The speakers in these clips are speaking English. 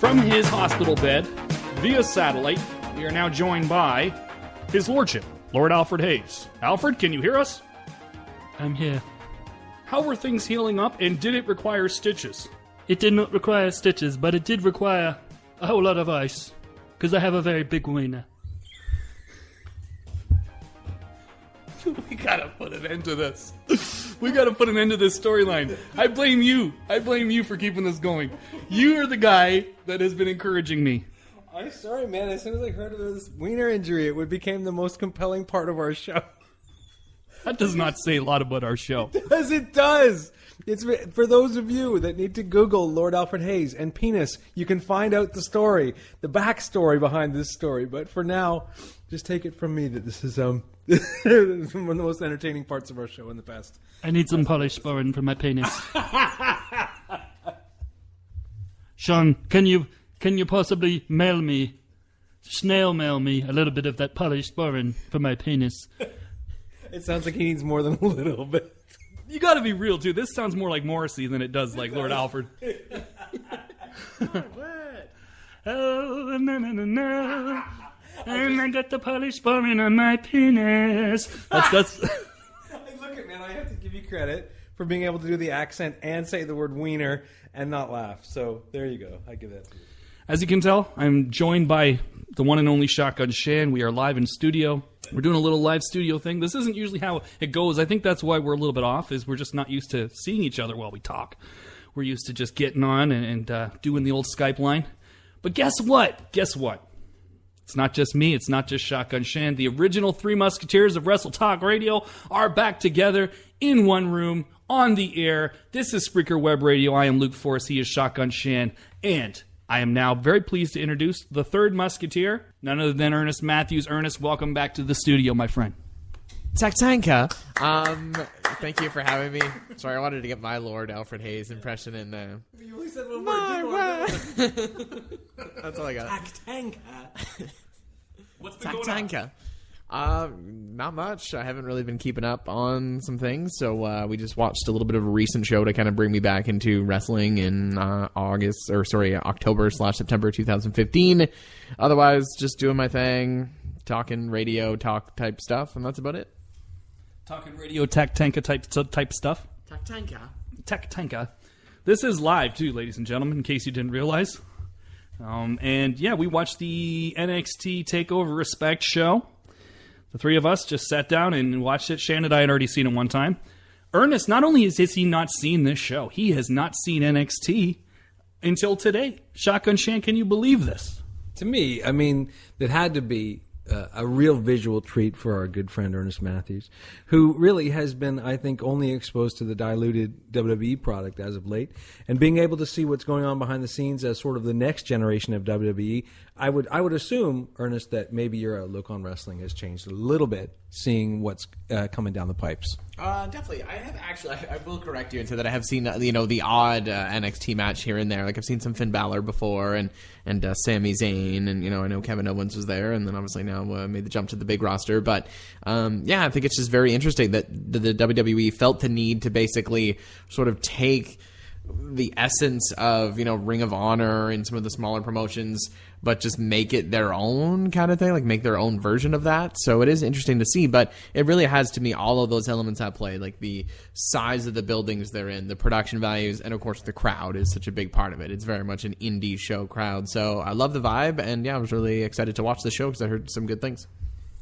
From his hospital bed, via satellite, we are now joined by His Lordship, Lord Alfred Hayes. Alfred, can you hear us? I'm here. How were things healing up, and did it require stitches? It did not require stitches, but it did require a whole lot of ice, because I have a very big wiener. We gotta put an end to this. We gotta put an end to this storyline. I blame you. I blame you for keeping this going. You are the guy that has been encouraging me. I'm sorry, man. As soon as I heard of this wiener injury, it became the most compelling part of our show. That does not say a lot about our show. Yes, it does. It's for those of you that need to Google Lord Alfred Hayes and penis. You can find out the story, the backstory behind this story. But for now, just take it from me that this is one of the most entertaining parts of our show in the past. I need some polished sporin for my penis. Sean, can you possibly snail mail me a little bit of that polished sporin for my penis? It sounds like he needs more than a little bit. You gotta be real, too. This sounds more like Morrissey than it does like Lord Alfred. Oh, no. And I got the polished sporin on my penis. That's Look at man, I have to give you credit for being able to do the accent and say the word wiener and not laugh. So there you go. I give that to you. As you can tell, I'm joined by the one and only Shotgun Shan. We are live in studio. We're doing a little live studio thing. This isn't usually how it goes. I think that's why we're a little bit off, is we're just not used to seeing each other while we talk. We're used to just getting on and doing the old Skype line. But guess what? Guess what? It's not just me. It's not just Shotgun Shan. The original Three Musketeers of Wrestle Talk Radio are back together in one room on the air. This is Spreaker Web Radio. I am Luke Forrest. He is Shotgun Shan. And I am now very pleased to introduce the third Musketeer, none other than Ernest Matthe. Ernest, welcome back to the studio, my friend. Taktanka. Thank you for having me. Sorry, I wanted to get my Lord Alfred Hayes impression in there. You only said one word. That's all I got. Taktanka. What's been going on? Taktanka. Not much. I haven't really been keeping up on some things, so we just watched a little bit of a recent show to kind of bring me back into wrestling in October/September 2015. Otherwise, just doing my thing, talking radio talk type stuff, and that's about it. Talking radio Taktanka type stuff. Taktanka. This is live too, ladies and gentlemen, in case you didn't realize. And yeah, we watched the NXT TakeOver Respect show. The three of us just sat down and watched it. Shan and I had already seen it one time. Ernest, not only has he not seen this show, he has not seen NXT until today. Shotgun Shan, can you believe this? To me, I mean, it had to be a real visual treat for our good friend Ernest Matthe, who really has been, I think, only exposed to the diluted WWE product as of late, and being able to see what's going on behind the scenes as sort of the next generation of WWE. I would assume, Ernest, that maybe your outlook on wrestling has changed a little bit, seeing what's coming down the pipes. Definitely. I have actually. I will correct you and say that I have seen the odd NXT match here and there. Like I've seen some Finn Balor before, and Sami Zayn, and I know Kevin Owens was there, and then obviously now made the jump to the big roster. But yeah, I think it's just very interesting that the WWE felt the need to basically sort of take the essence of Ring of Honor and some of the smaller promotions, but just make it their own kind of thing, like make their own version of that. So it is interesting to see, but it really has, to me, all of those elements at play, like the size of the buildings they're in, the production values, and of course the crowd is such a big part of it. It's very much an indie show crowd. So I love the vibe, and yeah, I was really excited to watch the show because I heard some good things.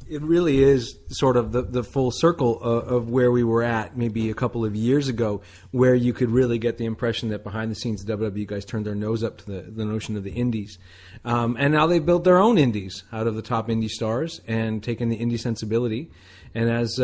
It really is sort of the full circle of where we were at maybe a couple of years ago, where you could really get the impression that behind the scenes the WWE guys turned their nose up to the notion of the indies. And now they've built their own indies out of the top indie stars and taken the indie sensibility. And as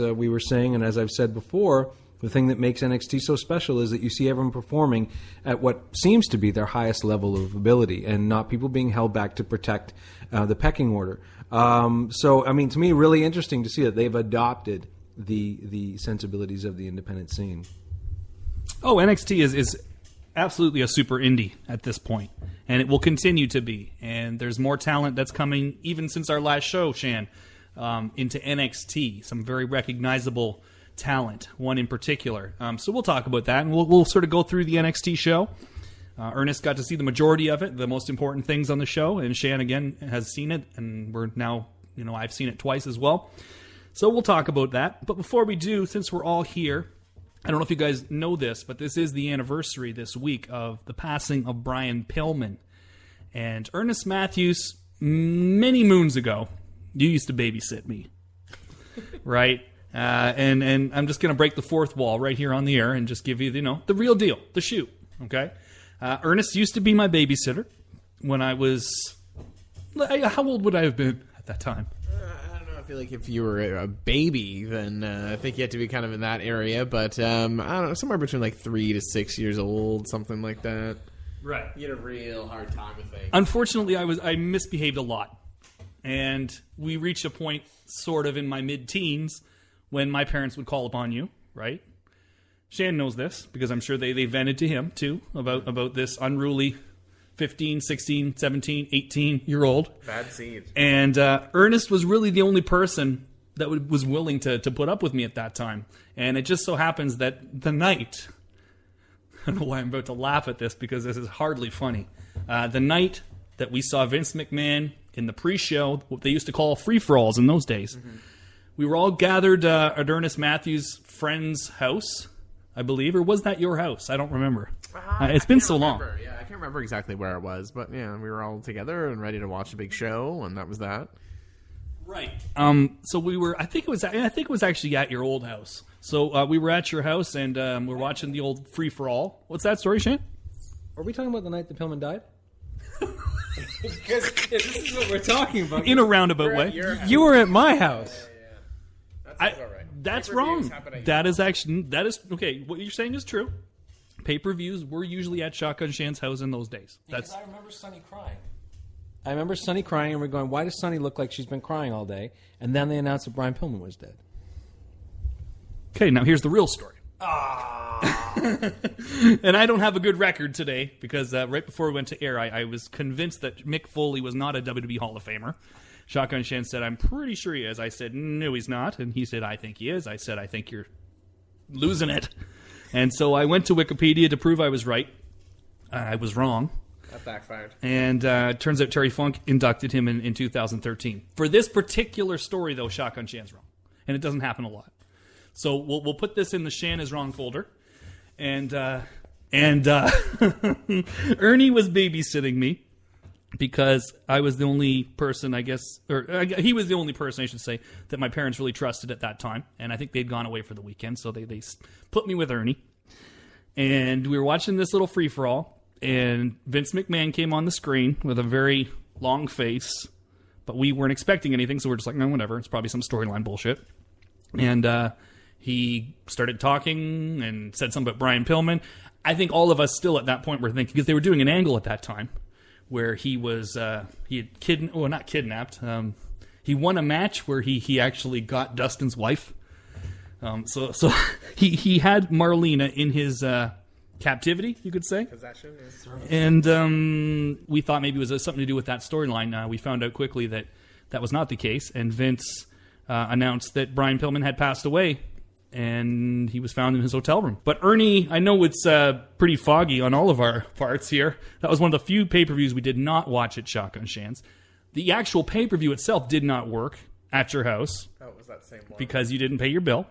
we were saying, and as I've said before, the thing that makes NXT so special is that you see everyone performing at what seems to be their highest level of ability and not people being held back to protect the pecking order. So, I mean, to me, really interesting to see that they've adopted the sensibilities of the independent scene. Oh, NXT is absolutely a super indie at this point, and it will continue to be. And there's more talent that's coming, even since our last show, Shan, into NXT. Some very recognizable talent, one in particular. So we'll talk about that, and we'll sort of go through the NXT show. Ernest got to see the majority of it, the most important things on the show, and Shan, again, has seen it, and we're now, I've seen it twice as well. So we'll talk about that. But before we do, since we're all here, I don't know if you guys know this, but this is the anniversary this week of the passing of Brian Pillman. And Ernest Matthe, many moons ago, you used to babysit me, right? And I'm just going to break the fourth wall right here on the air and just give you, the real deal, the shoot, okay? Ernest used to be my babysitter when I was... How old would I have been at that time? I don't know. I feel like if you were a baby, then I think you had to be kind of in that area. But I don't know, somewhere between like 3 to 6 years old, something like that. Right. You had a real hard time with things. Unfortunately, I misbehaved a lot. And we reached a point sort of in my mid-teens when my parents would call upon you, right? Shan knows this because I'm sure they vented to him, too, about this unruly 15, 16, 17, 18-year-old. Bad seed. And Ernest was really the only person that was willing to put up with me at that time. And it just so happens that the night... I don't know why I'm about to laugh at this because this is hardly funny. The night that we saw Vince McMahon in the pre-show, what they used to call free-for-alls in those days, we were all gathered at Ernest Mathe's friend's house, I believe. Or was that your house? I don't remember. It's been so long. Yeah, I can't remember exactly where it was. But yeah, we were all together and ready to watch a big show, and that was that. Right. So we were. I think it was actually at your old house. So we were at your house and we're watching the old free for all. What's that story, Shane? Are we talking about the night that Pillman died? Because this is what we're talking about. In a roundabout way. You were at my house. That's all right. That's wrong. That is okay. What you're saying is true. Pay-per-views were usually at Shotgun Shan's house in those days. Because I remember Sonny crying. I remember Sonny crying, and we're going, why does Sonny look like she's been crying all day? And then they announced that Brian Pillman was dead. Okay, now here's the real story. And I don't have a good record today because right before we went to air, I was convinced that Mick Foley was not a WWE Hall of Famer. Shotgun Shan said, I'm pretty sure he is. I said, no, he's not. And he said, I think he is. I said, I think you're losing it. And so I went to Wikipedia to prove I was right. I was wrong. That backfired. And it turns out Terry Funk inducted him in 2013. For this particular story, though, Shotgun Shan's wrong. And it doesn't happen a lot. So we'll put this in the Shan is wrong folder. And Ernie was babysitting me because I was the only person, I guess, or he was the only person, I should say, that my parents really trusted at that time. And I think they'd gone away for the weekend, so they put me with Ernie. And we were watching this little free-for-all, and Vince McMahon came on the screen with a very long face, but we weren't expecting anything, so we're just like, no, whatever. It's probably some storyline bullshit. And he started talking and said something about Brian Pillman. I think all of us still at that point were thinking, because they were doing an angle at that time where he was, he had not kidnapped. He won a match where he actually got Dustin's wife. So he had Marlena in his captivity, you could say. Possession, yes. And we thought maybe it was something to do with that storyline. We found out quickly that was not the case, and Vince announced that Brian Pillman had passed away, and he was found in his hotel room. But Ernie, I know it's pretty foggy on all of our parts here. That was one of the few pay-per-views we did not watch at Shotgun Shan's. The actual pay-per-view itself did not work at your house. Oh, was that same one? Because you didn't pay your bill.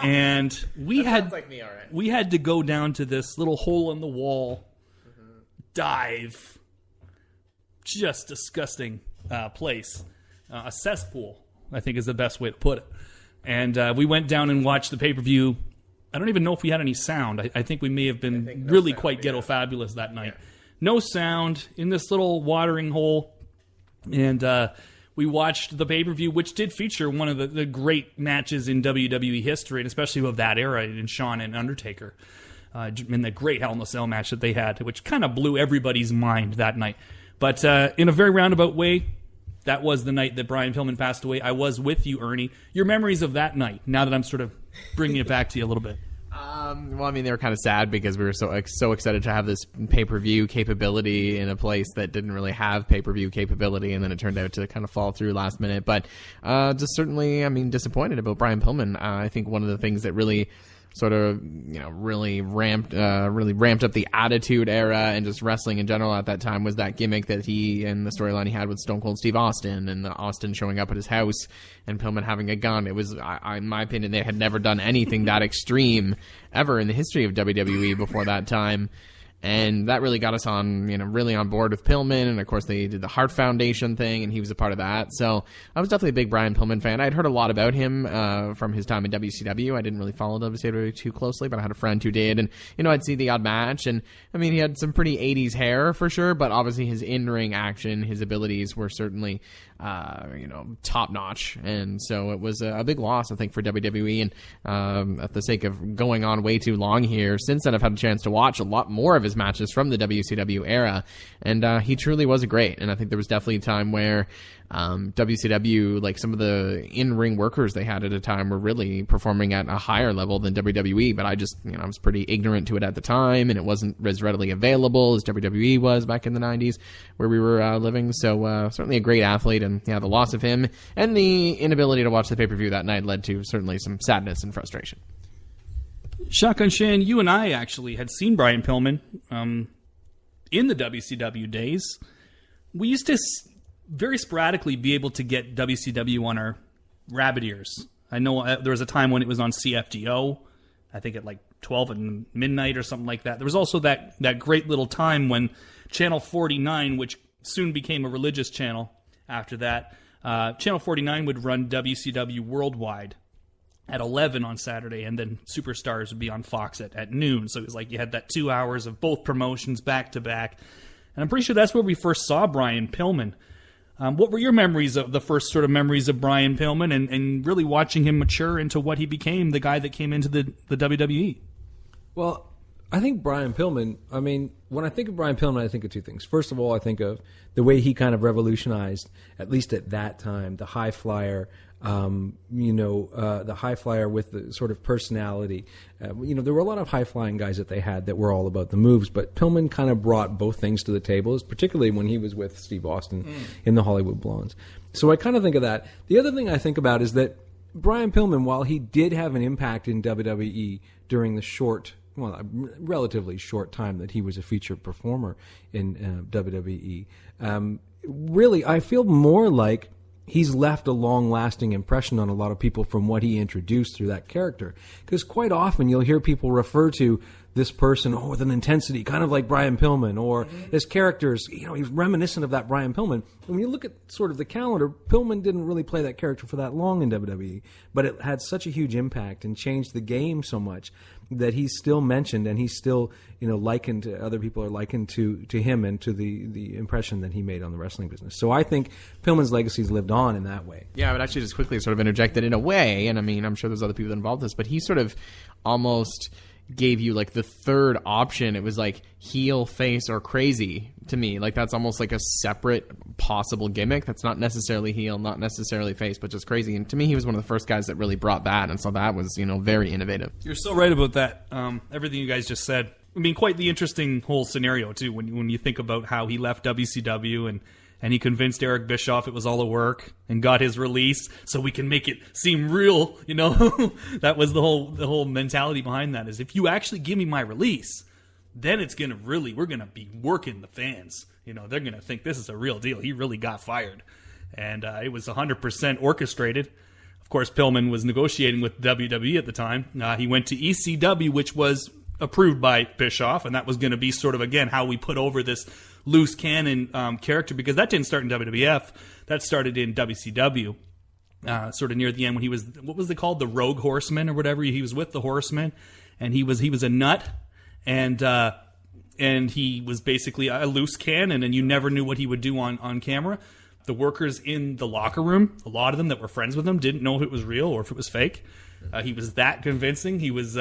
And we sounds like me, all right. We had to go down to this little hole-in-the-wall dive, just disgusting place. A cesspool, I think is the best way to put it. And we went down and watched the pay-per-view. I don't even know if we had any sound. I think we may have been really quite ghetto fabulous that night. Yeah. No sound in this little watering hole. And we watched the pay-per-view, which did feature one of the great matches in WWE history, and especially of that era, in Shawn and Undertaker. In the great Hell in a Cell match that they had, which kind of blew everybody's mind that night. But in a very roundabout way, that was the night that Brian Pillman passed away. I was with you, Ernie. Your memories of that night, now that I'm sort of bringing it back to you a little bit. Well, I mean, they were kind of sad because we were so excited to have this pay-per-view capability in a place that didn't really have pay-per-view capability, and then it turned out to kind of fall through last minute. But just certainly, I mean, disappointed about Brian Pillman. I think one of the things that really sort of, really ramped up the Attitude Era and just wrestling in general at that time, was that gimmick that he and the storyline he had with Stone Cold Steve Austin, and the Austin showing up at his house and Pillman having a gun. It was, in my opinion, they had never done anything that extreme ever in the history of WWE before that time. And that really got us on, really on board with Pillman. And of course, they did the Hart Foundation thing, and he was a part of that. So I was definitely a big Brian Pillman fan. I'd heard a lot about him from his time in WCW. I didn't really follow WCW too closely, but I had a friend who did. And, I'd see the odd match. And, he had some pretty 80s hair for sure, but obviously his in-ring action, his abilities were certainly, top-notch. And so it was a big loss, I think, for WWE. And at the sake of going on way too long here, since then I've had a chance to watch a lot more of his matches from the WCW era, and he truly was great. And I think there was definitely a time where WCW, like some of the in-ring workers they had at a time, were really performing at a higher level than WWE, but I just, I was pretty ignorant to it at the time, and it wasn't as readily available as WWE was back in the 90s where we were living. So certainly a great athlete, and the loss of him and the inability to watch the pay-per-view that night led to certainly some sadness and frustration. Shotgun Shan, you and I actually had seen Brian Pillman in the WCW days. We used to very sporadically be able to get WCW on our rabbit ears. I know there was a time when it was on CFGO, I think at like 12 at midnight or something like that. There was also that great little time when Channel 49, which soon became a religious channel after that, Channel 49 would run WCW worldwide at 11 on Saturday, and then Superstars would be on Fox at noon. So it was like you had that 2 hours of both promotions back to back. And I'm pretty sure that's where we first saw Brian Pillman. What were your memories of the first sort of memories of Brian Pillman and really watching him mature into what he became, the guy that came into the WWE? Well, I think Brian Pillman, when I think of Brian Pillman, I think of two things. First of all, I think of the way he kind of revolutionized, at least at that time, the high flyer, the high flyer with the sort of personality. There were a lot of high-flying guys that they had that were all about the moves, but Pillman kind of brought both things to the table, particularly when he was with Steve Austin in the Hollywood Blondes. So I kind of think of that. The other thing I think about is that Brian Pillman, while he did have an impact in WWE during the relatively short time that he was a featured performer in WWE, really, I feel more like he's left a long-lasting impression on a lot of people from what he introduced through that character. Because quite often you'll hear people refer to this person with an intensity, kind of like Brian Pillman, or his characters, he's reminiscent of that Brian Pillman. And when you look at sort of the calendar, Pillman didn't really play that character for that long in WWE, but it had such a huge impact and changed the game so much that he's still mentioned, and he's still, likened to, other people are likened to him and to the impression that he made on the wrestling business. So I think Pillman's legacy's lived on in that way. Yeah, I would actually just quickly sort of interject that in a way, and I'm sure there's other people that involved this, but he sort of almost gave you like the third option. It was like heel, face, or crazy to me. Like that's almost like a separate possible gimmick that's not necessarily heel, not necessarily face, but just crazy. And to me, he was one of the first guys that really brought that, and so that was very innovative. You're so right about that. Everything you guys just said. Quite the interesting whole scenario too when you think about how he left WCW and he convinced Eric Bischoff it was all a work and got his release so we can make it seem real, That was the whole mentality behind that, is if you actually give me my release, then it's going to we're going to be working the fans. They're going to think this is a real deal. He really got fired. And it was 100% orchestrated. Of course, Pillman was negotiating with WWE at the time. He went to ECW, which was approved by Bischoff, and that was going to be sort of, again, how we put over this loose cannon character, because that didn't start in WWF. That started in WCW, sort of near the end when he was, what was it called? The Rogue Horseman or whatever. He was with the Horsemen, and he was a nut, and he was basically a loose cannon, and you never knew what he would do on camera. The workers in the locker room, a lot of them that were friends with him, didn't know if it was real or if it was fake. He was that convincing. He was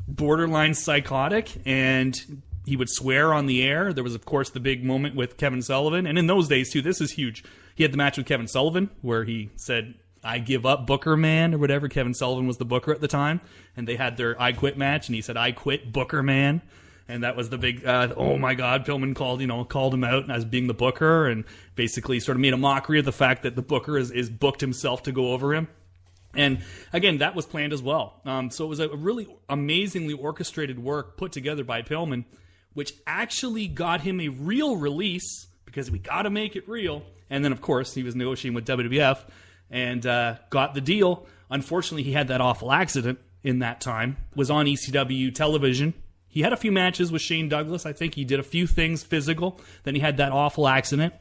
borderline psychotic, and he would swear on the air. There was, of course, the big moment with Kevin Sullivan. And in those days, too, this is huge. He had the match with Kevin Sullivan where he said, "I give up, Booker Man," or whatever. Kevin Sullivan was the booker at the time. And they had their "I quit" match, and he said, "I quit, Booker Man." And that was the big, oh my God, Pillman called him out as being the booker, and basically sort of made a mockery of the fact that the booker is booked himself to go over him. And again, that was planned as well. So it was a really amazingly orchestrated work put together by Pillman, which actually got him a real release because we got to make it real. And then, of course, he was negotiating with WWF and got the deal. Unfortunately, he had that awful accident in that time. Was on ECW television. He had a few matches with Shane Douglas. I think he did a few things physical. Then he had that awful accident.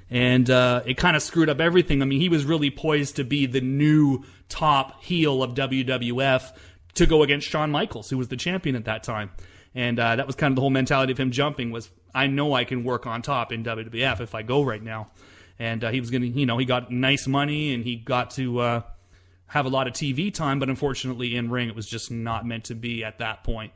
And it kind of screwed up everything. I mean, he was really poised to be the new top heel of WWF to go against Shawn Michaels, who was the champion at that time. And that was kind of the whole mentality of him jumping was, I know I can work on top in WWF if I go right now. And he was going to, he got nice money and he got to have a lot of TV time, but unfortunately in ring it was just not meant to be at that point.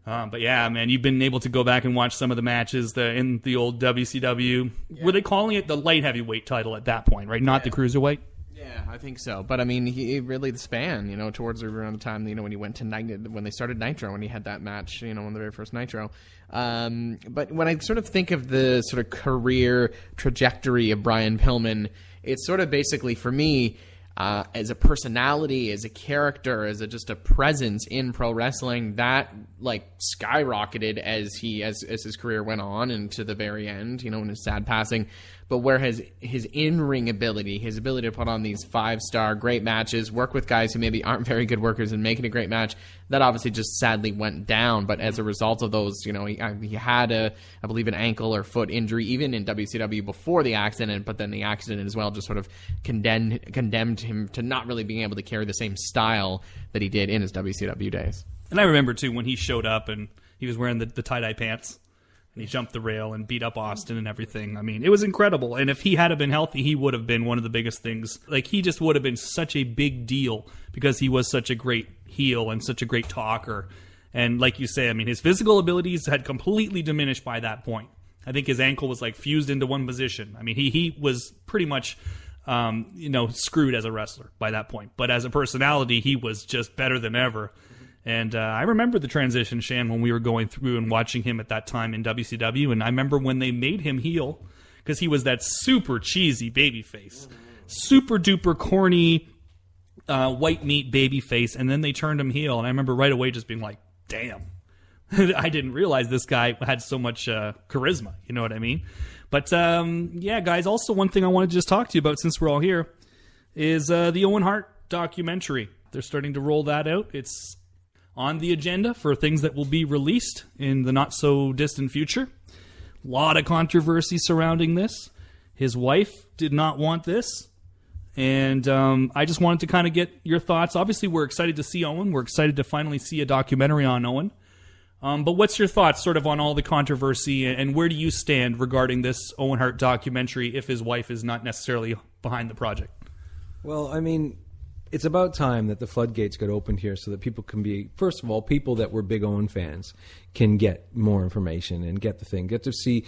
But yeah, man, you've been able to go back and watch some of the matches in the old WCW. Yeah. Were they calling it the light heavyweight title at that point, right? Not the cruiserweight? Yeah, I think so. But I mean, he really the span, towards around the time, when he went to when they started Nitro, when he had that match, on the very first Nitro. But when I sort of think of the sort of career trajectory of Brian Pillman, it's sort of basically for me, as a personality, as a character, as just a presence in pro wrestling, that skyrocketed as his career went on and to the very end, in his sad passing. But where his in-ring ability, his ability to put on these 5-star great matches, work with guys who maybe aren't very good workers and make it a great match, that obviously just sadly went down. But as a result of those, he had I believe an ankle or foot injury even in WCW before the accident, but then the accident as well just sort of condemned him to not really being able to carry the same style that he did in his WCW days. And I remember too when he showed up and he was wearing the tie-dye pants. And he jumped the rail and beat up Austin and everything. I mean, it was incredible. And if he had been healthy, he would have been one of the biggest things. He just would have been such a big deal because he was such a great heel and such a great talker. And like you say, I mean, his physical abilities had completely diminished by that point. I think his ankle was fused into one position. I mean, he was pretty much, screwed as a wrestler by that point. But as a personality, he was just better than ever. And I remember the transition, Shan, when we were going through and watching him at that time in WCW. And I remember when they made him heel, because he was that super cheesy babyface. Super duper corny white meat babyface. And then they turned him heel. And I remember right away just being like, damn. I didn't realize this guy had so much charisma. You know what I mean? But yeah, guys, also one thing I wanted to just talk to you about since we're all here is the Owen Hart documentary. They're starting to roll that out. It's on the agenda for things that will be released in the not-so-distant future. A lot of controversy surrounding this. His wife did not want this. And I just wanted to kind of get your thoughts. Obviously, we're excited to see Owen. We're excited to finally see a documentary on Owen. But what's your thoughts sort of on all the controversy, and where do you stand regarding this Owen Hart documentary if his wife is not necessarily behind the project? Well, I mean, it's about time that the floodgates get opened here so that people can be, first of all, people that were big Owen fans can get more information and get to see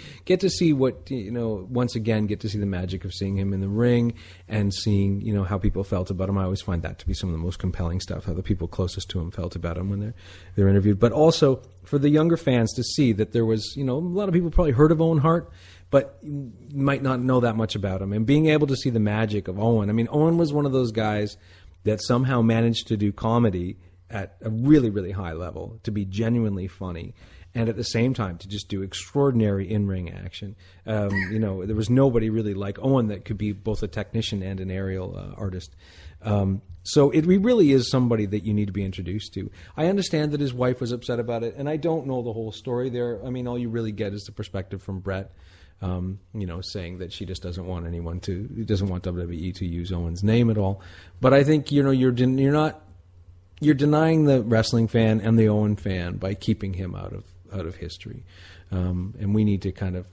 what, once again, get to see the magic of seeing him in the ring and seeing, how people felt about him. I always find that to be some of the most compelling stuff, how the people closest to him felt about him when they're interviewed. But also for the younger fans to see that there was, a lot of people probably heard of Owen Hart, but might not know that much about him. And being able to see the magic of Owen. I mean, Owen was one of those guys that somehow managed to do comedy at a really, really high level, to be genuinely funny, and at the same time to just do extraordinary in-ring action. There was nobody really like Owen that could be both a technician and an aerial artist. So it really is somebody that you need to be introduced to. I understand that his wife was upset about it, and I don't know the whole story there. I mean, all you really get is the perspective from Brett. Saying that she just doesn't want WWE to use Owen's name at all. But I think you're denying the wrestling fan and the Owen fan by keeping him out of history. And we need to kind of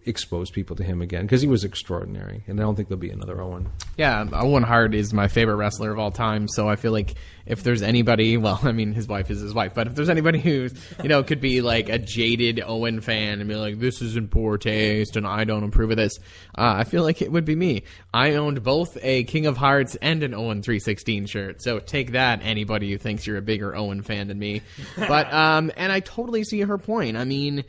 expose people to him again because he was extraordinary, and I don't think there'll be another Owen. Yeah, Owen Hart is my favorite wrestler of all time, so I feel like if there's anybody, well, I mean, his wife is his wife, but if there's anybody who, could be like a jaded Owen fan and be like, this is in poor taste and I don't approve of this, I feel like it would be me. I owned both a King of Hearts and an Owen 316 shirt, so take that, anybody who thinks you're a bigger Owen fan than me. But, and I totally see her point. I mean,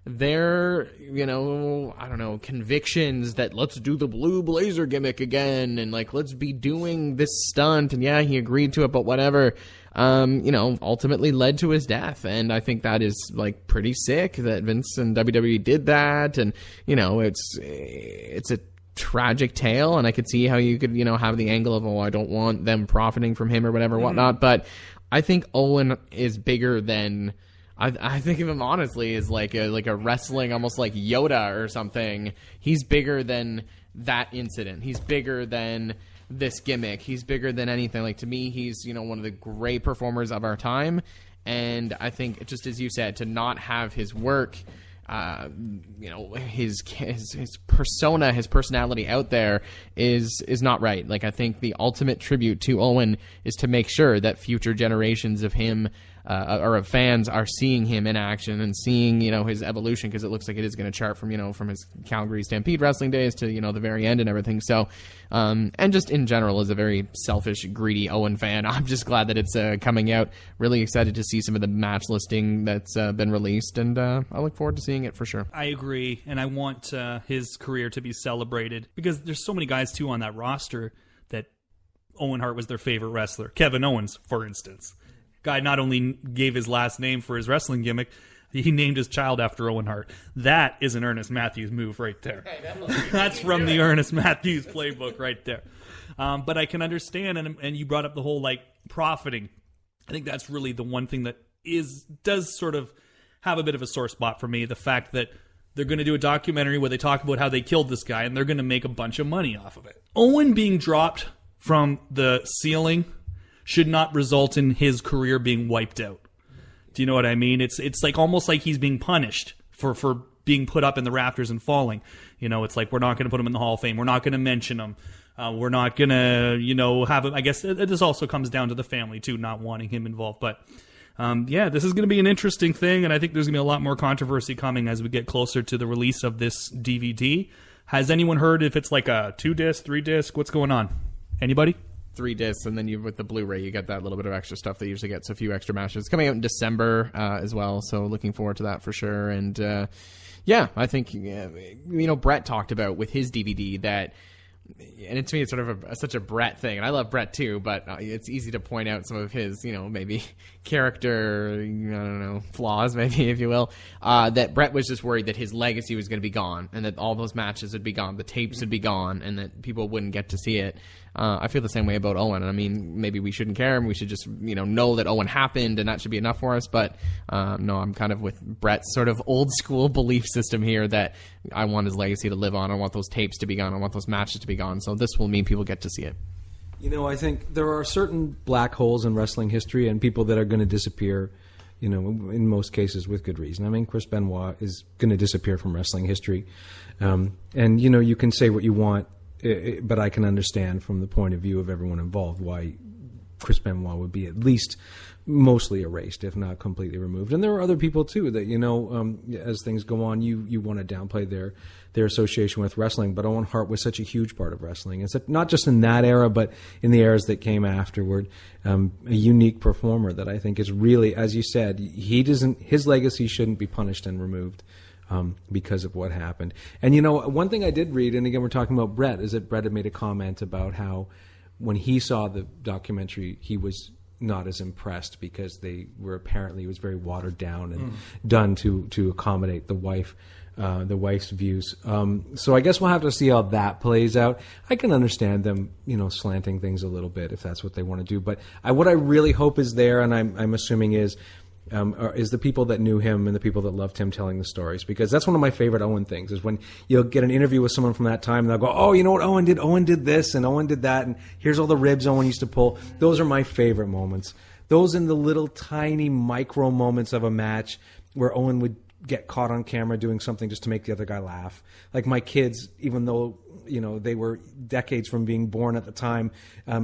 their, I don't know, convictions that let's do the blue blazer gimmick again and like let's be doing this stunt, and yeah, he agreed to it, but whatever, ultimately led to his death. And I think that is like pretty sick that Vince and WWE did that, and it's a tragic tale, and I could see how you could have the angle of, I don't want them profiting from him or whatever, whatnot, but I think Owen is bigger than. I think of him honestly as like a wrestling, almost like Yoda or something. He's bigger than that incident. He's bigger than this gimmick. He's bigger than anything. Like, to me, he's one of the great performers of our time. And I think, just as you said, to not have his work, his persona, his personality out there is not right. Like, I think the ultimate tribute to Owen is to make sure that future generations of him or of fans are seeing him in action and seeing his evolution, because it looks like it is going to chart from his Calgary Stampede wrestling days to the very end and everything. So and just in general, as a very selfish, greedy Owen fan, I'm just glad that it's coming out. Really excited to see some of the match listing that's been released, and I look forward to seeing it for sure. I agree, and I want his career to be celebrated, because there's so many guys too on that roster that Owen Hart was their favorite wrestler. Kevin Owens, for instance. Guy not only gave his last name for his wrestling gimmick, he named his child after Owen Hart. That is an Ernest Matthews move right there. That's from the Ernest Matthews playbook right there. But I can understand, and you brought up the whole profiting. I think that's really the one thing that does sort of have a bit of a sore spot for me. The fact that they're going to do a documentary where they talk about how they killed this guy, and they're going to make a bunch of money off of it. Owen being dropped from the ceiling should not result in his career being wiped out. Do you know what I mean? It's like almost like he's being punished for being put up in the rafters and falling. It's like, we're not going to put him in the Hall of Fame. We're not going to mention him. We're not going to, have him. I guess this also comes down to the family too, not wanting him involved. But this is going to be an interesting thing, and I think there's going to be a lot more controversy coming as we get closer to the release of this DVD. Has anyone heard if it's like a 2-disc, 3-disc? What's going on? Anybody? 3 discs, and then with the Blu-ray, you get that little bit of extra stuff that usually gets a few extra matches. It's coming out in December as well, so looking forward to that for sure. And I think Brett talked about with his DVD that, and to me it's sort of such a Brett thing, and I love Brett too, but it's easy to point out some of his maybe character flaws, maybe, if you will, that Brett was just worried that his legacy was going to be gone, and that all those matches would be gone, the tapes would be gone, and that people wouldn't get to see it. I feel the same way about Owen. I mean, maybe we shouldn't care, and we should just know that Owen happened, and that should be enough for us. But no, I'm kind of with Brett's sort of old school belief system here, that I want his legacy to live on. I want those tapes to be gone. I want those matches to be gone. So this will mean people get to see it. I think there are certain black holes in wrestling history, and people that are going to disappear, in most cases with good reason. I mean, Chris Benoit is going to disappear from wrestling history. And, you can say what you want, but I can understand from the point of view of everyone involved why Chris Benoit would be at least mostly erased, if not completely removed. And there are other people too that as things go on, you want to downplay their association with wrestling. But Owen Hart was such a huge part of wrestling. It's not just in that era, but in the eras that came afterward. A unique performer that I think is really, as you said, his legacy shouldn't be punished and removed. Because of what happened. And one thing I did read, and again we're talking about Brett, is that Brett had made a comment about how when he saw the documentary he was not as impressed, because it was very watered down and done to accommodate the wife's views. So I guess we'll have to see how that plays out. I can understand them, slanting things a little bit if that's what they want to do. But what I really hope is there, and I'm assuming is the people that knew him and the people that loved him telling the stories. Because that's one of my favorite Owen things, is when you'll get an interview with someone from that time and they'll go, oh, you know what Owen did? Owen did this and Owen did that, and here's all the ribs Owen used to pull. Those are my favorite moments. Those in the little tiny micro moments of a match where Owen would get caught on camera doing something just to make the other guy laugh. Like my kids, even though they were decades from being born at the time,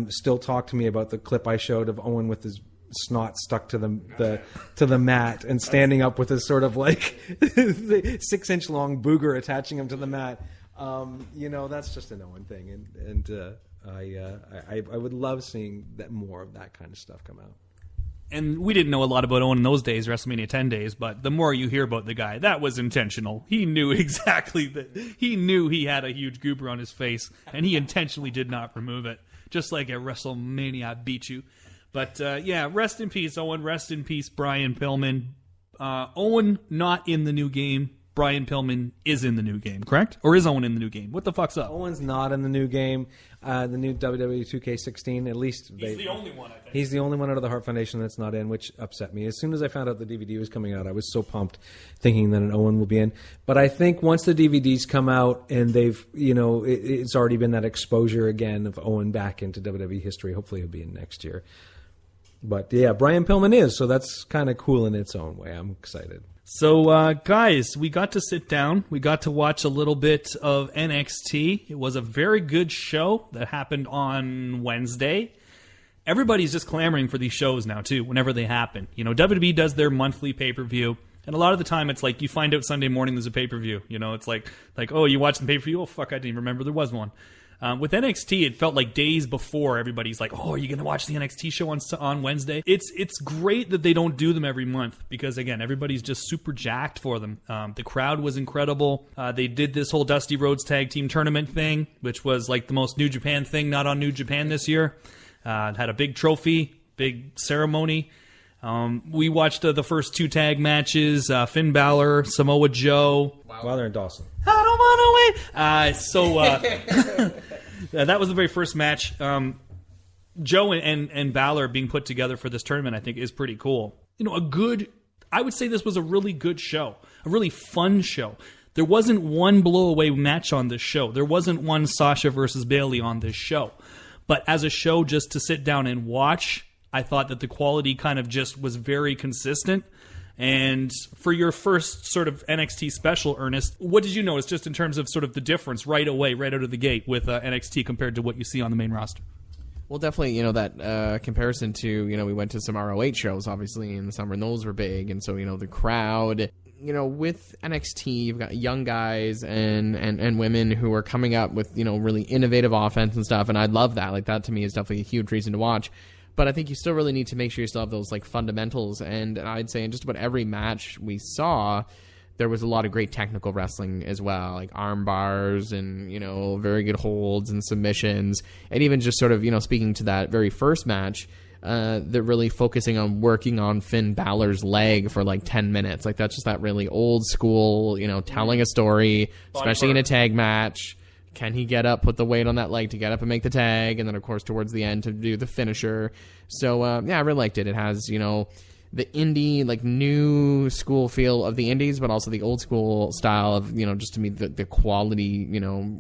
still talk to me about the clip I showed of Owen with his snot stuck to the mat and standing up with his sort of like 6-inch long booger attaching him to the mat. That's just an Owen thing, and I would love seeing that more of that kind of stuff come out. and we didn't know a lot about Owen in those days, WrestleMania 10 days, but the more you hear about the guy, that was intentional. He knew exactly that. He knew he had a huge goober on his face, and he intentionally did not remove it. Just like at WrestleMania, I beat you. But, yeah, rest in peace, Owen. Rest in peace, Brian Pillman. Owen not in the new game. Brian Pillman is in the new game, correct? Or is Owen in the new game? What the fuck's up? Owen's not in the new game. The new WWE 2K16, at least... He's the only one, I think. He's the only one out of the Hart Foundation that's not in, which upset me. As soon as I found out the DVD was coming out, I was so pumped, thinking that an Owen will be in. But I think once the DVDs come out and they've, it's already been that exposure again of Owen back into WWE history. Hopefully he'll be in next year. But yeah, Brian Pillman is, so that's kind of cool in its own way. I'm excited. So, guys, we got to sit down. We got to watch a little bit of NXT. It was a very good show that happened on Wednesday. Everybody's just clamoring for these shows now, too, whenever they happen. WWE does their monthly pay-per-view, and a lot of the time it's like you find out Sunday morning there's a pay-per-view. It's like, oh, you watched the pay-per-view? Oh, fuck, I didn't even remember there was one. With NXT, it felt like days before everybody's like, oh, are you going to watch the NXT show on Wednesday? It's great that they don't do them every month because, again, everybody's just super jacked for them. The crowd was incredible. They did this whole Dusty Rhodes Tag Team Tournament thing, which was like the most New Japan thing not on New Japan this year. It had a big trophy, big ceremony. We watched the first 2 tag matches, Finn Balor, Samoa Joe. Wilder and Dawson. I don't want to wait. That was the very first match. Joe and Balor being put together for this tournament, I think, is pretty cool. I would say this was a really good show, a really fun show. There wasn't one blow-away match on this show. There wasn't one Sasha versus Bayley on this show. But as a show just to sit down and watch, I thought that the quality kind of just was very consistent. And for your first sort of NXT special, Ernest, what did you notice just in terms of sort of the difference right away, right out of the gate with NXT compared to what you see on the main roster? Well, definitely, that comparison to, we went to some ROH shows, obviously, in the summer, and those were big. And so, the crowd, with NXT, you've got young guys and women who are coming up with, really innovative offense and stuff. And I love that. Like, that to me is definitely a huge reason to watch. But I think you still really need to make sure you still have those fundamentals. And I'd say in just about every match we saw, there was a lot of great technical wrestling as well, like arm bars and, very good holds and submissions. And even just sort of, speaking to that very first match, they're really focusing on working on Finn Balor's leg for 10 minutes. Like that's just that really old school, telling a story, especially in a tag match. Can he get up, put the weight on that leg to get up and make the tag? And then, of course, towards the end to do the finisher. So, I really liked it. It has, the indie, new school feel of the indies, but also the old school style of, just to me, the quality,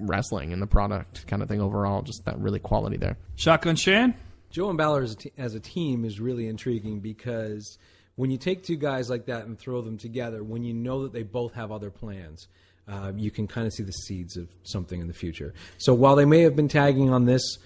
wrestling and the product kind of thing overall. Just that really quality there. Shotgun Shan? Joe and Balor as a team is really intriguing because when you take 2 guys like that and throw them together, when you know that they both have other plans, you can kind of see the seeds of something in the future. So while they may have been tagging on this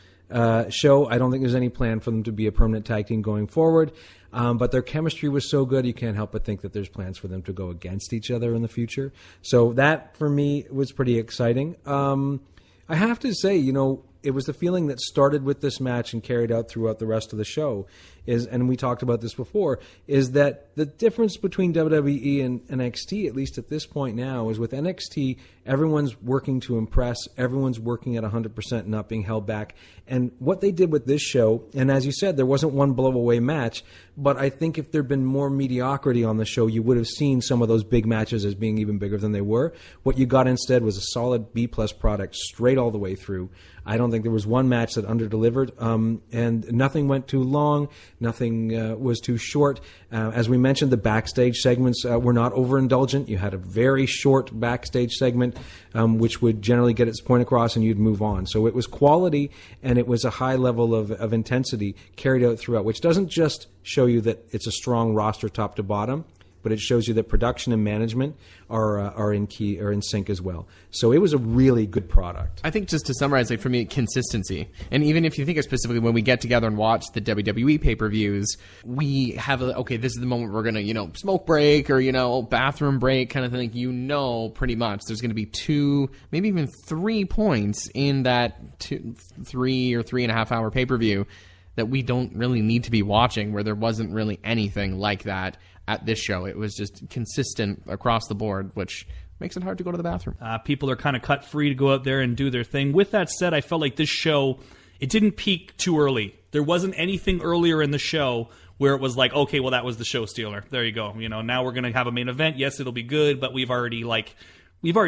show, I don't think there's any plan for them to be a permanent tag team going forward. But their chemistry was so good, you can't help but think that there's plans for them to go against each other in the future. So that, for me, was pretty exciting. I have to say, it was the feeling that started with this match and carried out throughout the rest of the show, and we talked about this before, is that the difference between WWE and NXT, at least at this point now, is with NXT, everyone's working to impress, everyone's working at 100%, not being held back. And what they did with this show, and as you said, there wasn't one blow-away match, but I think if there'd been more mediocrity on the show, you would have seen some of those big matches as being even bigger than they were. What you got instead was a solid B-plus product straight all the way through. I don't think there was one match that under-delivered, and nothing went too long, nothing was too short. As we mentioned, the backstage segments were not overindulgent. You had a very short backstage segment, which would generally get its point across, and you'd move on. So it was quality, and it was a high level of intensity carried out throughout, which doesn't just show you that it's a strong roster top to bottom, but it shows you that production and management are in sync as well. So it was a really good product. I think just to summarize, for me, consistency. And even if you think of specifically when we get together and watch the WWE pay-per-views, we have this is the moment we're going to, smoke break or, bathroom break kind of thing. Pretty much there's going to be 2, maybe even 3 points in that 3 or 3.5 hour pay-per-view that we don't really need to be watching, where there wasn't really anything like that at this show. It was just consistent across the board, which makes it hard to go to the bathroom. People are kind of cut free to go out there and do their thing. With that said, I felt like this show, it didn't peak too early. There wasn't anything earlier in the show where it was like, okay, well, that was the show stealer. There you go. Now we're going to have a main event. Yes, it'll be good, but we've already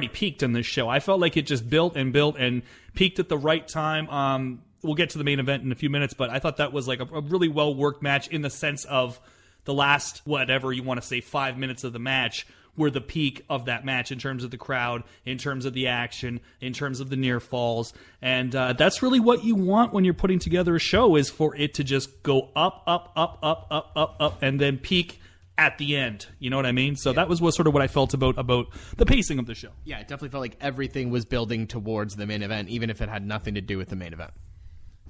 peaked in this show. I felt like it just built and peaked at the right time. We'll get to the main event in a few minutes, but I thought that was like a really well-worked match in the sense of the last, whatever you want to say, 5 minutes of the match were the peak of that match in terms of the crowd, in terms of the action, in terms of the near falls. And that's really what you want when you're putting together a show, is for it to just go up, and then peak at the end. You know what I mean? So that was sort of what I felt about the pacing of the show. Yeah, it definitely felt like everything was building towards the main event, even if it had nothing to do with the main event.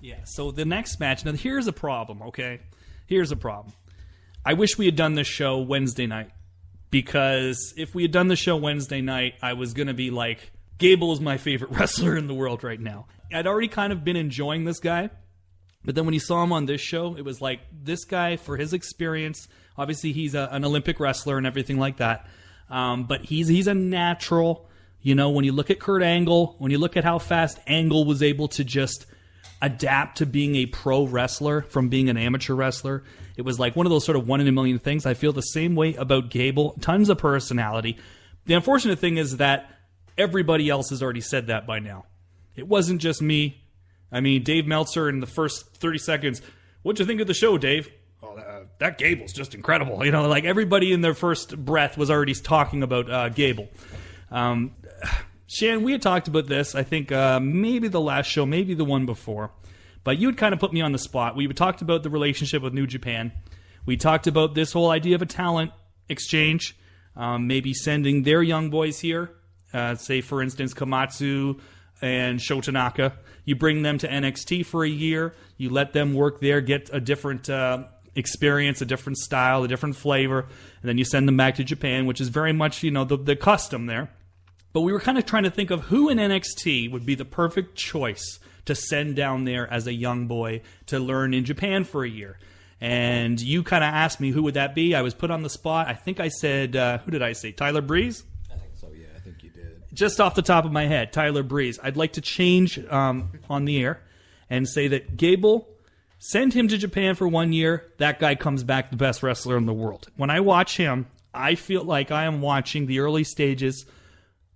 Yeah, so the next match, now here's a problem, okay? Here's a problem. I wish we had done this show Wednesday night, because if we had done the show Wednesday night, I was going to be like, Gable is my favorite wrestler in the world right now. I'd already kind of been enjoying this guy, but then when you saw him on this show, it was like, this guy, for his experience, obviously he's an Olympic wrestler and everything like that, but he's a natural. When you look at Kurt Angle, when you look at how fast Angle was able to just adapt to being a pro wrestler from being an amateur wrestler, it was like one of those sort of one in a million things. I feel the same way about Gable. Tons of personality. The unfortunate thing is that everybody else has already said that by now. It wasn't just me. I mean, Dave Meltzer in the first 30 seconds, what'd you think of the show, Dave? Oh, that Gable's just incredible. Like everybody in their first breath was already talking about Gable. Shan, we had talked about this, I think maybe the last show, maybe the one before, but you had kind of put me on the spot. We talked about the relationship with New Japan. We talked about this whole idea of a talent exchange, maybe sending their young boys here, say, for instance, Komatsu and Sho Tanaka. You bring them to NXT for a year. You let them work there, get a different experience, a different style, a different flavor, and then you send them back to Japan, which is very much, the custom there. But we were kind of trying to think of who in NXT would be the perfect choice to send down there as a young boy to learn in Japan for a year. And you kind of asked me, who would that be? I was put on the spot. I think I said, who did I say? Tyler Breeze? I think so, yeah. I think you did. Just off the top of my head, Tyler Breeze. I'd like to change on the air and say that Gable, send him to Japan for 1 year. That guy comes back the best wrestler in the world. When I watch him, I feel like I am watching the early stages